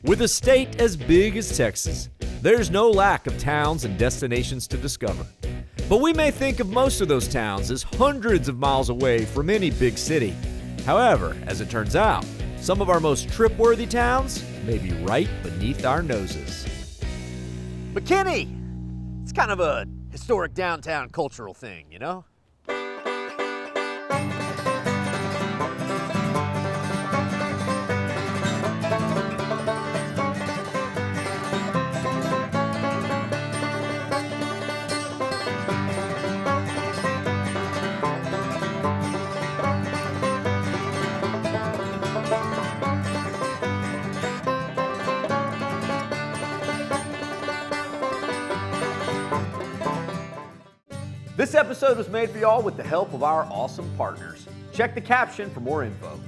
With a state as big as Texas, there's no lack of towns and destinations to discover. But we may think of most of those towns as hundreds of miles away from any big city. However, as it turns out, some of our most trip-worthy towns may be right beneath our noses. McKinney! It's kind of a historic downtown cultural thing, you know? This episode was made for y'all with the help of our awesome partners. Check the caption for more info.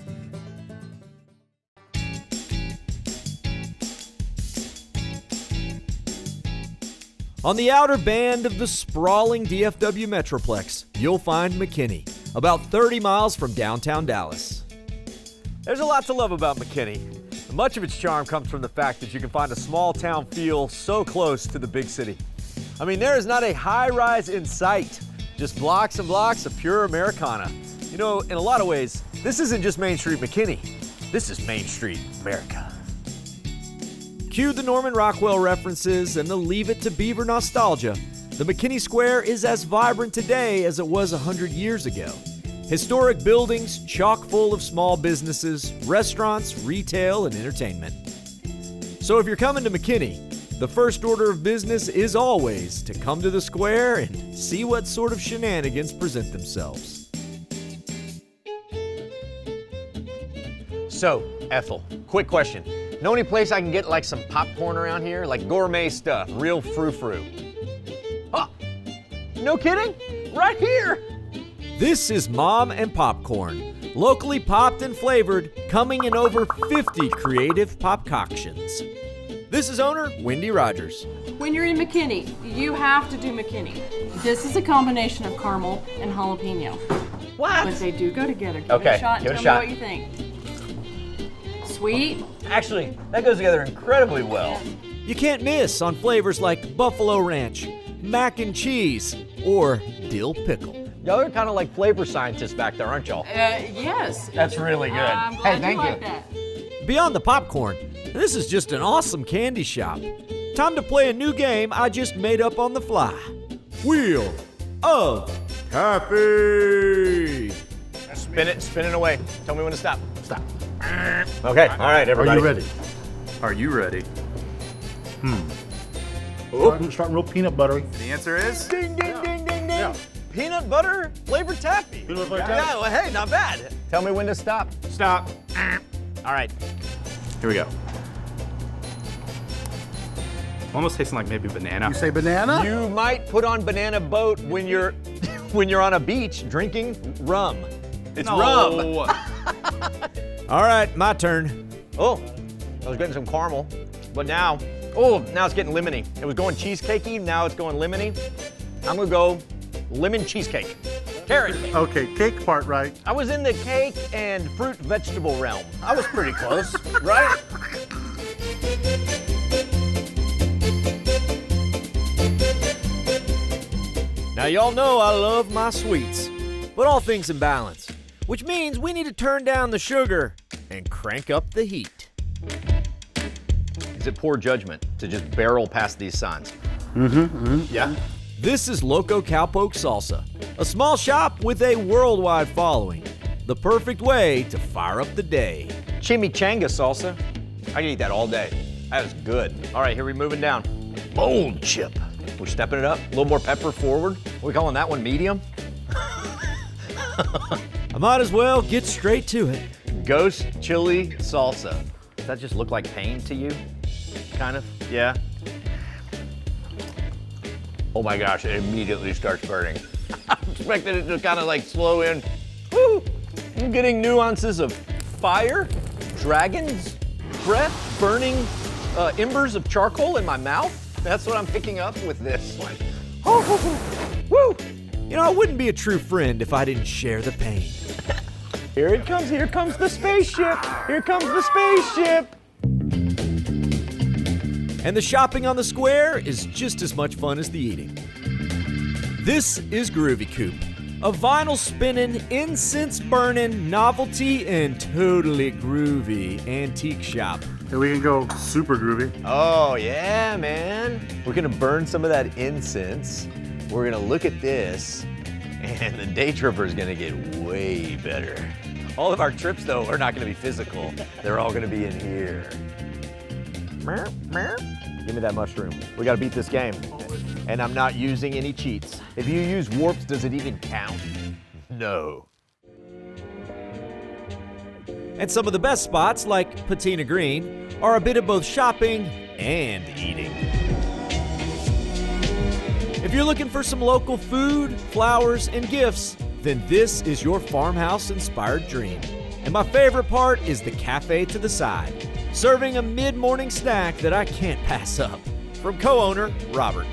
On the outer band of the sprawling DFW Metroplex, you'll find McKinney, about 30 miles from downtown Dallas. There's a lot to love about McKinney. Much of its charm comes from the fact that you can find a small town feel so close to the big city. I mean, there is not a high-rise in sight, just blocks and blocks of pure Americana. You know, in a lot of ways, this isn't just Main Street McKinney. This is Main Street America. Cue the Norman Rockwell references and the Leave It to Beaver nostalgia. The McKinney Square is as vibrant today as it was 100 years ago. Historic buildings, chock full of small businesses, restaurants, retail, and entertainment. So if you're coming to McKinney, the first order of business is always to come to the square and see what sort of shenanigans present themselves. So, Ethel, quick question. Know any place I can get like some popcorn around here? Like gourmet stuff, real frou-frou. Oh, no kidding? Right here! This is Mom and Popcorn, locally popped and flavored, coming in over 50 creative popcoctions. This is owner Wendy Rogers. When you're in McKinney, you have to do McKinney. This is a combination of caramel and jalapeno. What? But they do go together. Give Okay, it a shot and give it a tell shot. me what you think. Sweet. Actually, that goes together incredibly well. You can't miss on flavors like buffalo ranch, mac and cheese, or dill pickle. Y'all are kind of like flavor scientists back there, aren't y'all? Yes. That's really good. I'm Hey, glad thank you like you. that. Beyond the popcorn, this is just an awesome candy shop. Time to play a new game I just made up on the fly. Wheel of Taffy. Spin it away. Tell me when to stop. Stop. Okay, all right, everybody. Are you ready? Are you ready? Starting real peanut buttery. The answer is Ding, ding, ding, ding, ding. Yeah. Peanut butter flavored taffy. Peanut butter Yeah, taffy. well, hey, not bad. Tell me when to stop. Stop. All right. here we go. Almost tasting like maybe banana. You say banana? You might put on banana boat when you're on a beach drinking rum. It's rum. All right, my turn. Oh, I was getting some caramel, but now it's getting lemony. It was going cheesecakey, now it's going lemony. I'm gonna go lemon cheesecake. Carrot cake. Okay, cake part right. I was in the cake and fruit vegetable realm. I was pretty close, right? Now y'all know I love my sweets, but all things in balance, which means we need to turn down the sugar and crank up the heat. Is it poor judgment to just barrel past these signs? Yeah. This is Loco Cow Poke salsa, a small shop with a worldwide following. The perfect way to fire up the day. Chimichanga salsa. I can eat that all day. That is good. All right, here we moving down. Bold chip. We're stepping it up. A little more pepper forward. What are we calling that one? Medium? I might as well get straight to it. Ghost chili salsa. Does that just look like pain to you? Kind of? Yeah. Oh my gosh, it immediately starts burning. I expected it to kind of like slow in. Woo! I'm getting nuances of fire, dragons, breath, burning embers of charcoal in my mouth. That's what I'm picking up with this one. Woo! You know, I wouldn't be a true friend if I didn't share the pain. Here it comes, here comes the spaceship. Here comes the spaceship. And the shopping on the square is just as much fun as the eating. This is Groovy Coop, a vinyl spinning, incense burning, novelty, and totally groovy antique shop. Here we can go super groovy. Oh, yeah, man. We're gonna burn some of that incense. We're gonna look at this, and the day tripper is gonna get way better. All of our trips, though, are not gonna be physical. They're all gonna be in here. Give me that mushroom. We gotta beat this game. And I'm not using any cheats. If you use warps, does it even count? No. And some of the best spots, like Patina Green, are a bit of both shopping and eating. If you're looking for some local food, flowers, and gifts, then this is your farmhouse-inspired dream. And my favorite part is the cafe to the side, serving a mid-morning snack that I can't pass up. From co-owner, Robert.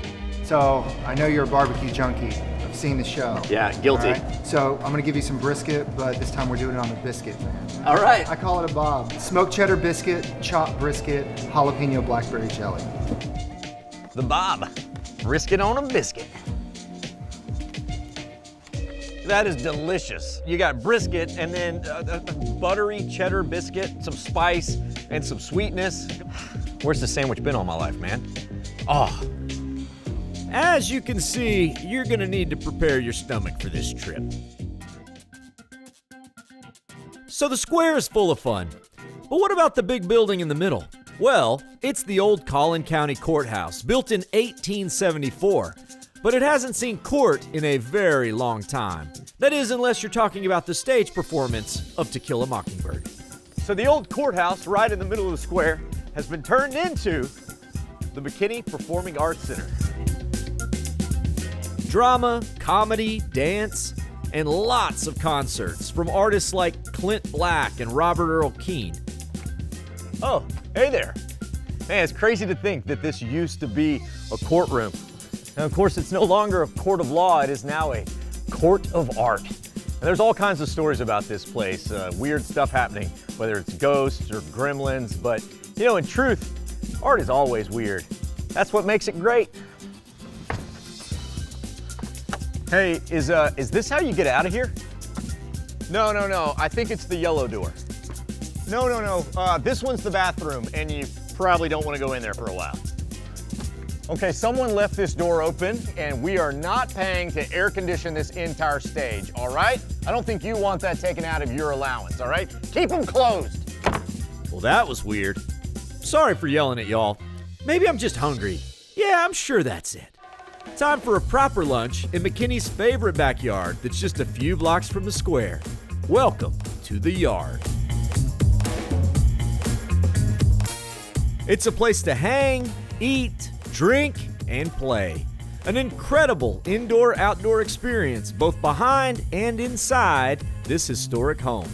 So, I know you're a barbecue junkie. I've seen the show. Yeah, guilty. All right? So, I'm gonna give you some brisket, but this time we're doing it on the biscuit, man. All right. I call it a bob. Smoked cheddar biscuit, chopped brisket, jalapeno blackberry jelly. The Bob. Brisket on a biscuit. That is delicious. You got brisket and then a buttery cheddar biscuit, some spice, and some sweetness. Where's the sandwich been all my life, man? Oh. As you can see, you're gonna need to prepare your stomach for this trip. So the square is full of fun. But what about the big building in the middle? Well, it's the old Collin County Courthouse, built in 1874. But it hasn't seen court in a very long time. That is, unless you're talking about the stage performance of To Kill a Mockingbird. So the old courthouse right in the middle of the square has been turned into the McKinney Performing Arts Center. Drama, comedy, dance, and lots of concerts from artists like Clint Black and Robert Earl Keen. Oh, hey there. Man, it's crazy to think that this used to be a courtroom. And of course, it's no longer a court of law, it is now a court of art. And there's all kinds of stories about this place, weird stuff happening, whether it's ghosts or gremlins, but you know, in truth, art is always weird. That's what makes it great. Hey, is this how you get out of here? No, I think it's the yellow door. No, this one's the bathroom, and you probably don't want to go in there for a while. Okay, someone left this door open, and we are not paying to air condition this entire stage, all right? I don't think you want that taken out of your allowance, all right? Keep them closed. Well, that was weird. Sorry for yelling at y'all. Maybe I'm just hungry. Yeah, I'm sure that's it. Time for a proper lunch in McKinney's favorite backyard that's just a few blocks from the square. Welcome to the yard. It's a place to hang, eat, drink, and play. An incredible indoor-outdoor experience both behind and inside this historic home.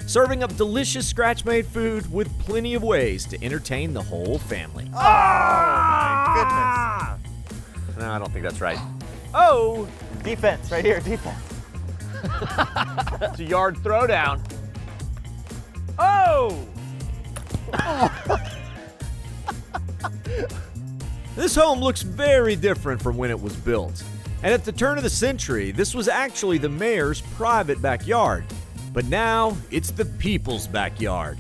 Serving up delicious scratch-made food with plenty of ways to entertain the whole family. Oh, my goodness. No, I don't think that's right. Oh, Defense, right here, defense. it's a yard throwdown. Oh! This home looks very different from when it was built. And at the turn of the century, this was actually the mayor's private backyard. But now, it's the people's backyard.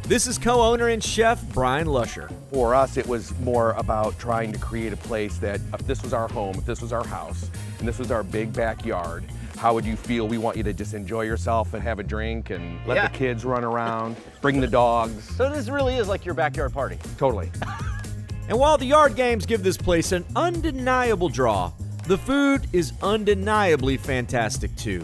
This is co-owner and chef Brian Lusher. For us, it was more about trying to create a place that if this was our home, if this was our house, and this was our big backyard, how would you feel? We want you to just enjoy yourself and have a drink and let the kids run around, bring the dogs. So this really is like your backyard party. Totally. And while the yard games give this place an undeniable draw, the food is undeniably fantastic too.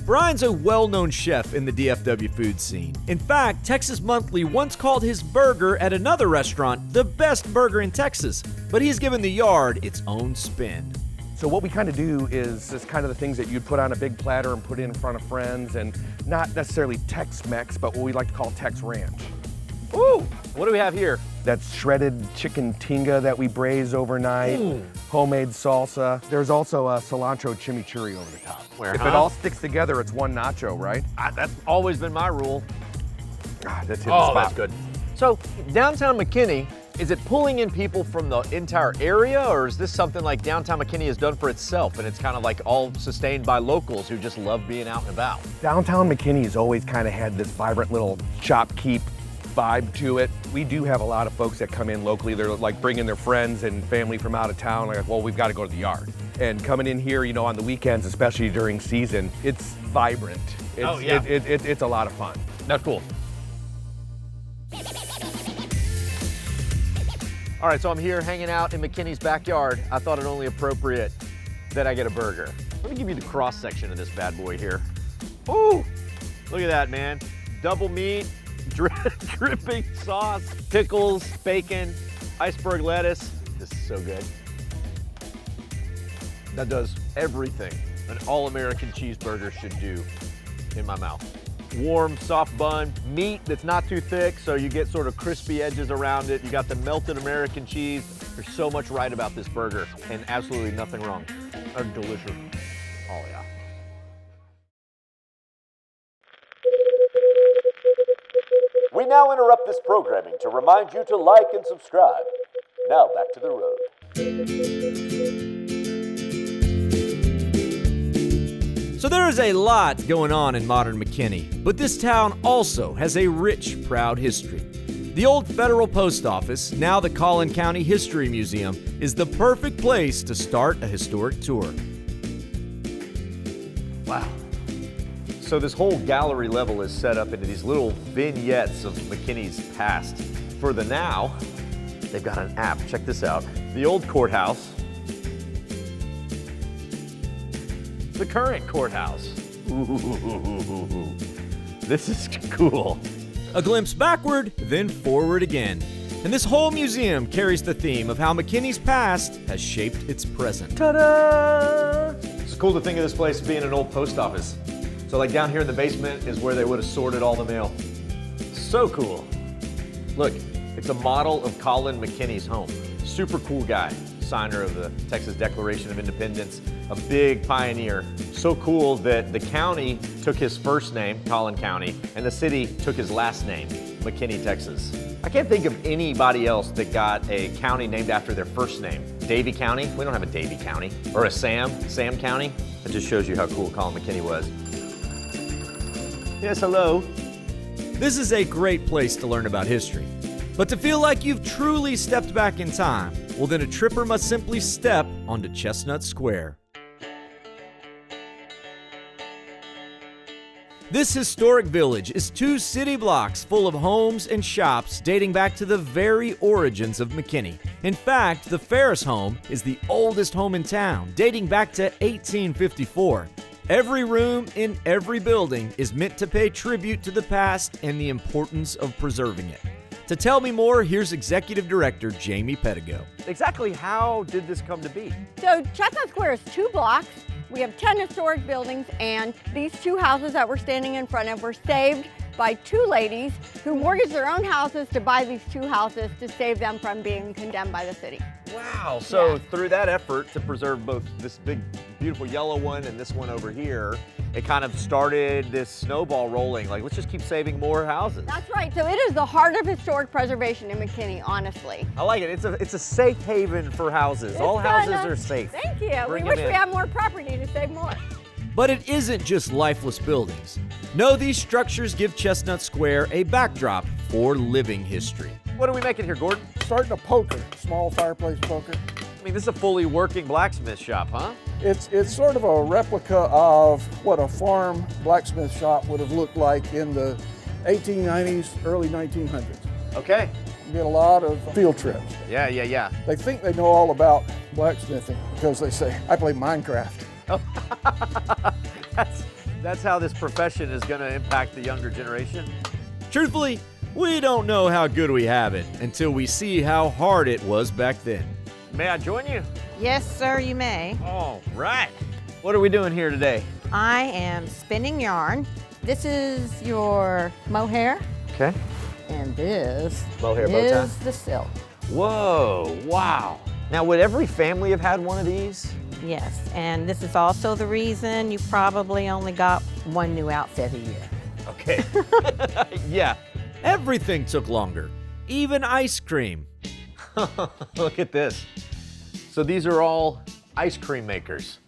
Brian's a well-known chef in the DFW food scene. In fact, Texas Monthly once called his burger at another restaurant the best burger in Texas, but he's given the yard its own spin. So what we kind of do is kind of the things that you'd put on a big platter and put in front of friends, and not necessarily Tex-Mex, but what we like to call Tex Ranch. Ooh, what do we have here? That's shredded chicken tinga that we braise overnight, homemade salsa. There's also a cilantro chimichurri over the top. If it all sticks together, it's one nacho, right? That's always been my rule. That's hitting the Oh, spot. that's good. So downtown McKinney Is it pulling in people from the entire area, or is this something like downtown McKinney has done for itself, and it's kind of like all sustained by locals who just love being out and about? Downtown McKinney has always kind of had this vibrant little shopkeep vibe to it. We do have a lot of folks that come in locally. They're like bringing their friends and family from out of town. Like, well, we've got to go to the yard. And coming in here, you know, on the weekends, especially during season, it's vibrant. It's a lot of fun. That's cool. All right, so I'm here hanging out in McKinney's backyard. I thought it only appropriate that I get a burger. Let me give you the cross section of this bad boy here. Ooh, look at that, man. Double meat, dripping sauce, pickles, bacon, iceberg lettuce. This is so good. That does everything an all-American cheeseburger should do in my mouth. Warm, soft bun, meat that's not too thick, so you get sort of crispy edges around it. You got the melted American cheese. There's so much right about this burger, and absolutely nothing wrong. They're delicious. Oh, yeah. We now interrupt this programming to remind you to like and subscribe. Now back to the road. So there is a lot going on in modern McKinney, but this town also has a rich, proud history. The old federal post office, now the Collin County History Museum, is the perfect place to start a historic tour. Wow. So this whole gallery level is set up into these little vignettes of McKinney's past. For the now, they've got an app. Check this out. The old courthouse. The current courthouse. Ooh, this is cool. A glimpse backward, then forward again. And this whole museum carries the theme of how McKinney's past has shaped its present. Ta-da! It's cool to think of this place being an old post office. So like down here in the basement is where they would have sorted all the mail. So cool. Look, it's a model of Collin McKinney's home. Super cool guy, signer of the Texas Declaration of Independence, a big pioneer. So cool that the county took his first name, Collin County, and the city took his last name, McKinney, Texas. I can't think of anybody else that got a county named after their first name. Davie County? We don't have a Davie County. Or a Sam County? It just shows you how cool Collin McKinney was. Yes, hello. This is a great place to learn about history. But to feel like you've truly stepped back in time, well then a tripper must simply step onto Chestnut Square. This historic village is 2 city blocks full of homes and shops dating back to the very origins of McKinney. In fact, the Ferris home is the oldest home in town, dating back to 1854. Every room in every building is meant to pay tribute to the past and the importance of preserving it. To tell me more, here's Executive Director Jamie Pettigo. Exactly how did this come to be? So Chestnut Square is 2 blocks. We have 10 historic buildings, and these 2 houses that we're standing in front of were saved by 2 ladies who mortgaged their own houses to buy these 2 houses to save them from being condemned by the city. Wow, so through that effort to preserve both this big, beautiful yellow one and this one over here, it kind of started this snowball rolling, like let's just keep saving more houses. That's right, so it is the heart of historic preservation in McKinney, honestly. I like it, it's a safe haven for houses. All houses are safe. Thank you, Bring we wish them we in. had more property to save more. But it isn't just lifeless buildings. No, these structures give Chestnut Square a backdrop for living history. What are we making here, Gordon? Starting a poker, small fireplace poker. I mean, this is a fully working blacksmith shop, huh? It's sort of a replica of what a farm blacksmith shop would have looked like in the 1890s, early 1900s. Okay. You get a lot of field trips. Yeah. They think they know all about blacksmithing because they say, I play Minecraft. That's how this profession is going to impact the younger generation. Truthfully, we don't know how good we have it until we see how hard it was back then. May I join you? Yes, sir, you may. All right. What are we doing here today? I am spinning yarn. This is your mohair, Okay. and this Mohair bow tie. is the silk. Whoa, wow. Now, would every family have had one of these? Yes, and this is also the reason you probably only got one new outfit a year. Okay. Yeah. Everything took longer, even ice cream. Look at this. So these are all ice cream makers.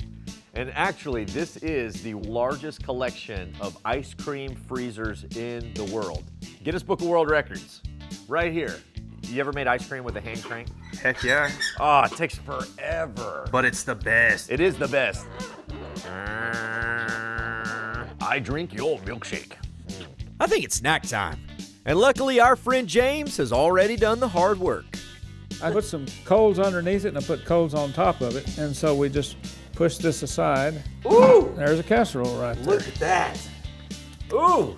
And actually, this is the largest collection of ice cream freezers in the world. Guinness Book of World Records, right here. You ever made ice cream with a hand crank? Heck yeah. Oh, it takes forever. But it's the best. It is the best. I drink your milkshake. I think it's snack time. And luckily, our friend James has already done the hard work. I put some coals underneath it and I put coals on top of it. And so we just push this aside. Ooh! There's a casserole right there. Look at that. Ooh!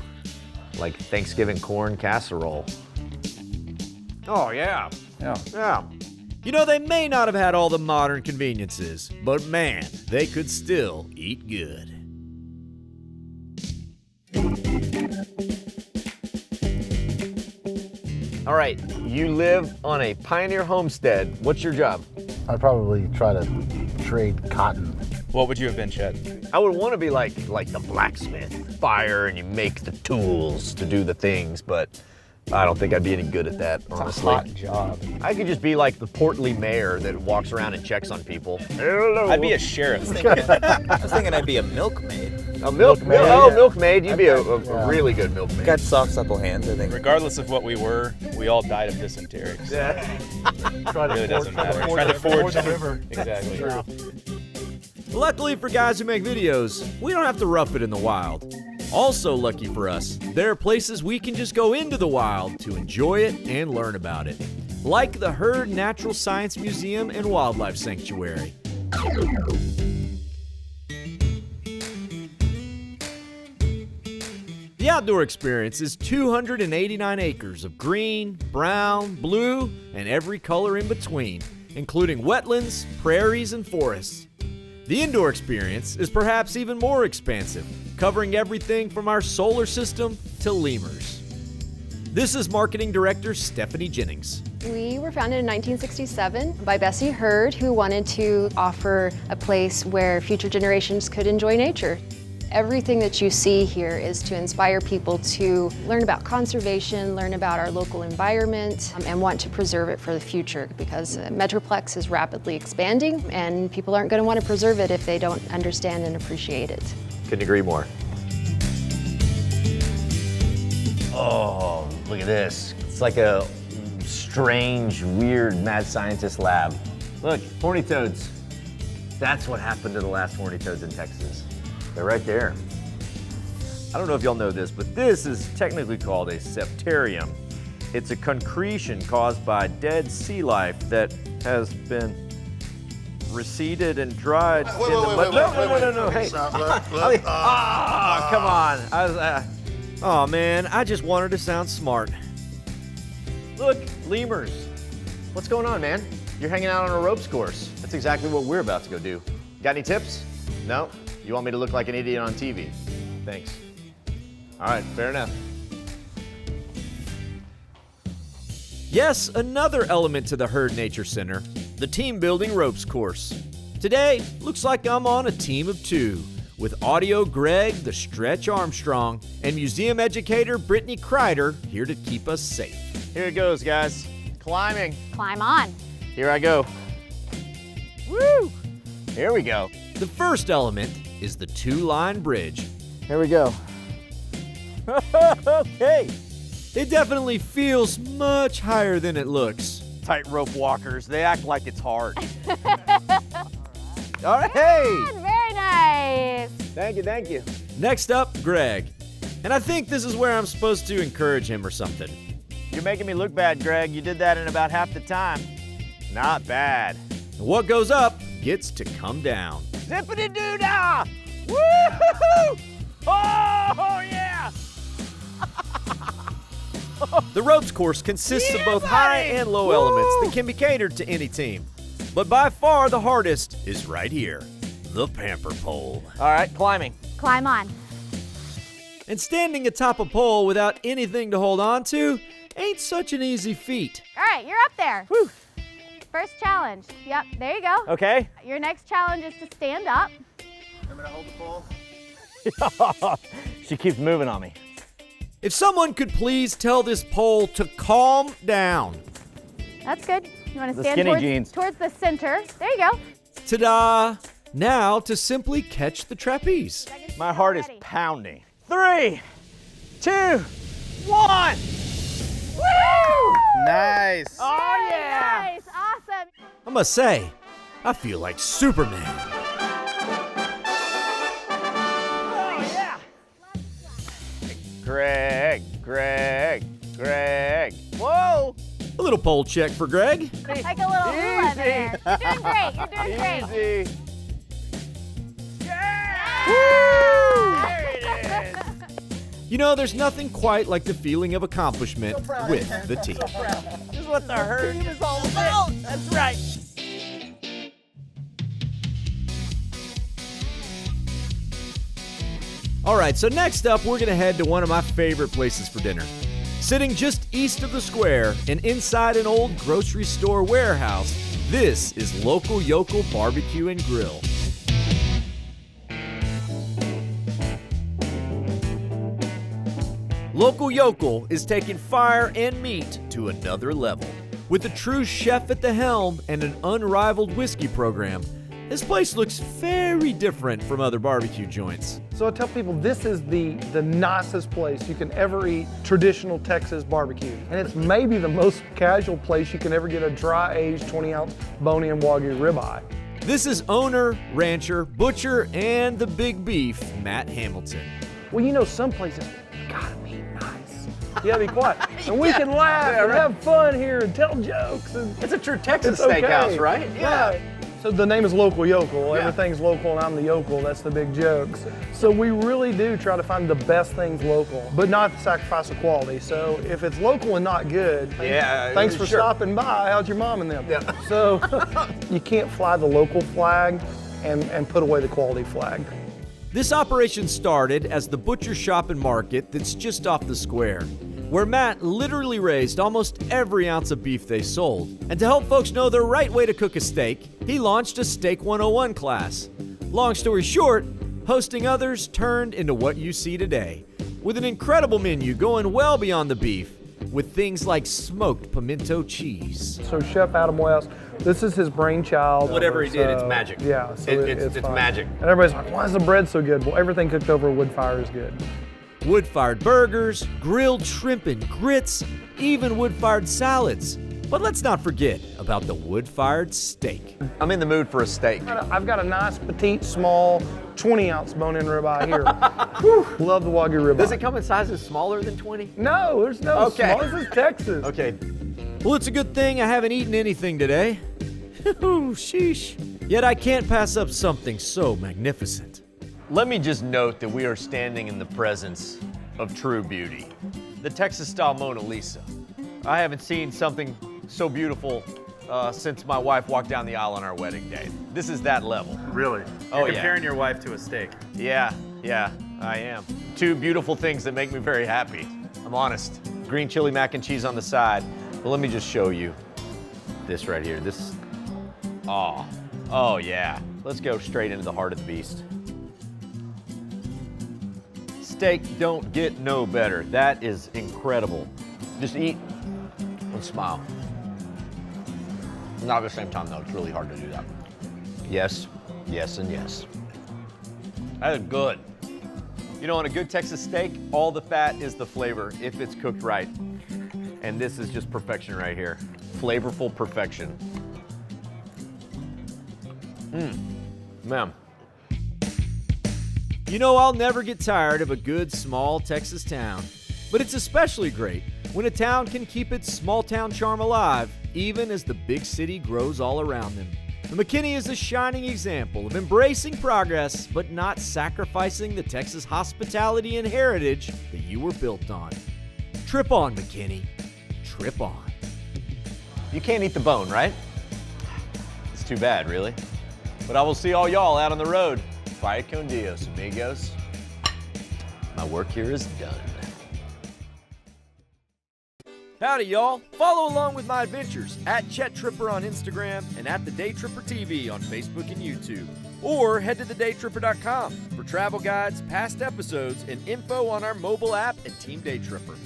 Like Thanksgiving corn casserole. Oh, yeah. Yeah. Yeah. You know, they may not have had all the modern conveniences, but man, they could still eat good. All right, you live on a pioneer homestead. What's your job? I'd probably try to trade cotton. What would you have been, Chet? I would want to be like the blacksmith. Fire and you make the tools to do the things, but I don't think I'd be any good at that, honestly. It's a hot job. I could just be like the portly mayor that walks around and checks on people. Hello. I'd be a sheriff. I was thinking I'd be a milkmaid. A milkmaid? Oh, milkmaid. You'd be a really good milkmaid. Got soft, supple hands, I think. Regardless of what we were, we all died of dysentery. So Yeah. it really doesn't matter. Trying to forge the river. Exactly. Luckily for guys who make videos, we don't have to rough it in the wild. Also lucky for us, there are places we can just go into the wild to enjoy it and learn about it. Like the Hurd Natural Science Museum and Wildlife Sanctuary. The outdoor experience is 289 acres of green, brown, blue, and every color in between, including wetlands, prairies, and forests. The indoor experience is perhaps even more expansive, covering everything from our solar system to lemurs. This is Marketing Director Stephanie Jennings. We were founded in 1967 by Bessie Hurd, who wanted to offer a place where future generations could enjoy nature. Everything that you see here is to inspire people to learn about conservation, learn about our local environment, and want to preserve it for the future, because Metroplex is rapidly expanding and people aren't going to want to preserve it if they don't understand and appreciate it. Couldn't agree more. Oh, look at this. It's like a strange, weird, mad scientist lab. Look, horny toads. That's what happened to the last horny toads in Texas. They're right there. I don't know if y'all know this, but this is technically called a septarium. It's a concretion caused by dead sea life that has been receded and dried in the mud. No. Hey. Come on. Oh man, I just wanted to sound smart. Look, lemurs. What's going on, man? You're hanging out on a ropes course. That's exactly what we're about to go do. Got any tips? No? You want me to look like an idiot on TV? Thanks. All right, fair enough. Yes, another element to the Hurd Nature Center, the team building ropes course. Today, looks like I'm on a team of two, with Audio Greg, the Stretch Armstrong, and museum educator Brittany Kreider here to keep us safe. Here it goes, guys. Climbing. Climb on. Here I go. Woo! Here we go. The first element is the two-line bridge. Here we go. Okay. It definitely feels much higher than it looks. Tightrope walkers, they act like it's hard. All right, hey! Very nice. Thank you. Next up, Greg. And I think this is where I'm supposed to encourage him or something. You're making me look bad, Greg. You did that in about half the time. Not bad. And what goes up gets to come down. Zippity-doo-dah! Woo-hoo-hoo! Oh, yeah! The ropes course consists of both high and low elements that can be catered to any team. But by far the hardest is right here, the pamper pole. All right, climbing. Climb on. And standing atop a pole without anything to hold on to ain't such an easy feat. All right, you're up there. Whew. First challenge. Yep, there you go. Okay. Your next challenge is to stand up. I'm gonna hold the pole. She keeps moving on me. If someone could please tell this pole to calm down. That's good. You want to The stand skinny towards, jeans. towards the center. There you go. Ta-da! Now to simply catch the trapeze. My heart is pounding. 3, 2, 1. Woo! Nice. Oh, yeah. Nice. Awesome. I must say, I feel like Superman. Oh, yeah. Greg. Whoa. A little pole check for Greg. Like a little hula there. You're doing great. You're doing great. Easy. There it is. You know, there's nothing quite like the feeling of accomplishment with the team. This is what the herd is all about. That's right. All right, so next up, we're gonna head to one of my favorite places for dinner. Sitting just east of the square and inside an old grocery store warehouse, this is Local Yoko Barbecue and Grill. Local Yoko is taking fire and meat to another level. With a true chef at the helm and an unrivaled whiskey program, this place looks very different from other barbecue joints. So I tell people this is the nicest place you can ever eat traditional Texas barbecue. And it's maybe the most casual place you can ever get a dry-aged 20-ounce bone-in Wagyu ribeye. This is owner, rancher, butcher, and the big beef, Matt Hamilton. Well, you know, some places, you gotta be nice. You gotta be quiet. And we can laugh and have fun here and tell jokes. And it's a true Texas okay. steakhouse, right? Yeah. Right. So the name is Local Yokel. Everything's local and I'm the yokel. That's the big joke. So we really do try to find the best things local, but not at the sacrifice of quality. So if it's local and not good, thanks for stopping by. How's your mom and them? Yeah. So you can't fly the local flag and put away the quality flag. This operation started as the butcher shop and market that's just off the square, where Matt literally raised almost every ounce of beef they sold. And to help folks know the right way to cook a steak, he launched a Steak 101 class. Long story short, hosting others turned into what you see today, with an incredible menu going well beyond the beef, with things like smoked pimento cheese. So Chef Adam West, this is his brainchild. Whatever he did, it's magic. Yeah, so it's magic. And everybody's like, why is the bread so good? Well, everything cooked over a wood fire is good. Wood-fired burgers, grilled shrimp and grits, even wood-fired salads. But let's not forget about the wood-fired steak. I'm in the mood for a steak. I've got a nice, petite, small, 20-ounce bone-in ribeye here. Whew, love the Wagyu ribeye. Does it come in sizes smaller than 20? No, there's no small. This is Texas. Okay. Well, it's a good thing I haven't eaten anything today. Sheesh. Yet I can't pass up something so magnificent. Let me just note that we are standing in the presence of true beauty. The Texas-style Mona Lisa. I haven't seen something so beautiful since my wife walked down the aisle on our wedding day. This is that level. Really? Oh, You're comparing your wife to a steak. Yeah, I am. Two beautiful things that make me very happy. I'm honest. Green chili mac and cheese on the side. But let me just show you this right here. This, oh yeah. Let's go straight into the heart of the beast. Steak don't get no better. That is incredible. Just eat and smile. Not at the same time though, it's really hard to do that. Yes, yes, and yes. That is good. You know, on a good Texas steak, all the fat is the flavor if it's cooked right. And this is just perfection right here. Flavorful perfection. Man. You know, I'll never get tired of a good small Texas town. But it's especially great when a town can keep its small town charm alive, even as the big city grows all around them. The McKinney is a shining example of embracing progress, but not sacrificing the Texas hospitality and heritage that you were built on. Trip on, McKinney. Trip on. You can't eat the bone, right? It's too bad, really. But I will see all y'all out on the road. Vaya con Dios, amigos. My work here is done. Howdy, y'all. Follow along with my adventures at Chet Tripper on Instagram and at The Day Tripper TV on Facebook and YouTube. Or head to thedaytripper.com for travel guides, past episodes, and info on our mobile app and Team Day Tripper.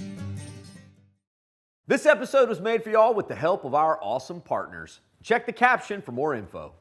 This episode was made for y'all with the help of our awesome partners. Check the caption for more info.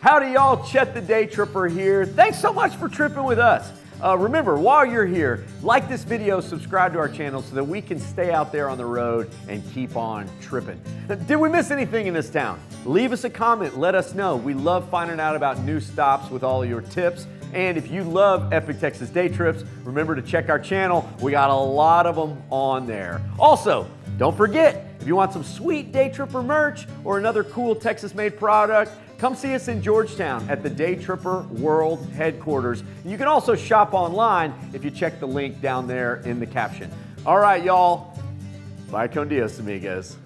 Howdy y'all, Chet the Day Tripper here. Thanks so much for tripping with us. Remember, while you're here, like this video, subscribe to our channel so that we can stay out there on the road and keep on tripping. Did we miss anything in this town? Leave us a comment, let us know. We love finding out about new stops with all of your tips. And if you love Epic Texas Day Trips, remember to check our channel. We got a lot of them on there. Also, don't forget, if you want some sweet Day Tripper merch or another cool Texas-made product, come see us in Georgetown at the Day Tripper World Headquarters. You can also shop online if you check the link down there in the caption. All right, y'all. Bye con Dios, amigos.